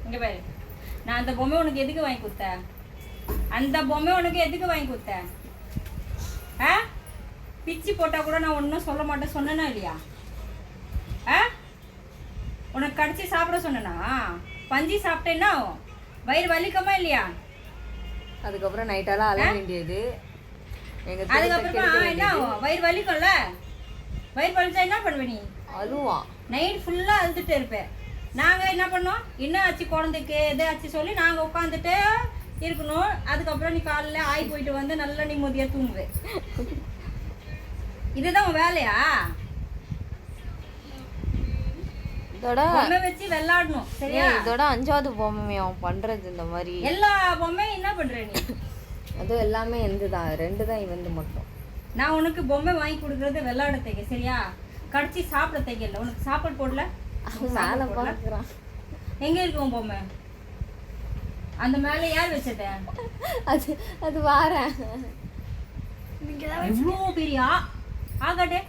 இங்கே பாரு, நான் அந்த பொம்மை உனக்கு எதுக்கு வாங்கி கொடுத்தேன்? அந்த பொம்மை உனக்கு எதுக்கு வாங்கி கொடுத்தேன்? ஆ, பிச்சு போட்டால் கூட நான் ஒன்றும் சொல்ல மாட்டேன் சொன்னேனா இல்லையா? ஆ, உனக்கு கடிச்சு சாப்பிட சொன்னேனா? பஞ்சு சாப்பிட்டேன்னா வயிறு வலிக்குமா இல்லையா? அதுக்கப்புறம் நைட்டாலாம் அழ வேண்டியது. அதுக்கப்புறமா என்ன ஆகும்? வயிறு வலிக்கும்ல, வயிறு வலிச்சா என்ன பண்ணுவ நீ? அழுவான். நைட் ஃபுல்லாக அழுதுட்டு இருப்பேன். நாங்கள் என்ன பண்ணோம், என்ன ஆச்சு குழந்தைக்கு எது ஆச்சு சொல்லி நாங்கள் உட்காந்துட்டு இருக்கணும். அதுக்கப்புறம் நீ காலையில் ஆய் போயிட்டு வந்து நல்லா நிம்மதியாக தூங்குவேன். இதுதான் உன் வேலையா? இதோட பொம்மை வச்சு விளையாடணும் சரியா? இதோட 5வது பொம்மை அவன் பண்றது இந்த மாதிரி. எல்லா பொம்மையும் என்ன பண்ற நீ? அதுவும் எல்லாமே எந்துதான், 2 தான் இவந்து மட்டும். நான் உனக்கு பொம்மை வாங்கி கொடுக்கறது விளையாட தைக்க சரியா? கடிச்சு சாப்பிட தைக்கல. உனக்கு சாப்பாடு போடல, மேலே பார்க்குறான். எங்க இருக்கு உன் பொம்மை? அந்த மேலே யார் வச்சத? அது அது வாரேன். இவ்வளோ பெரிய ஆகாட்டே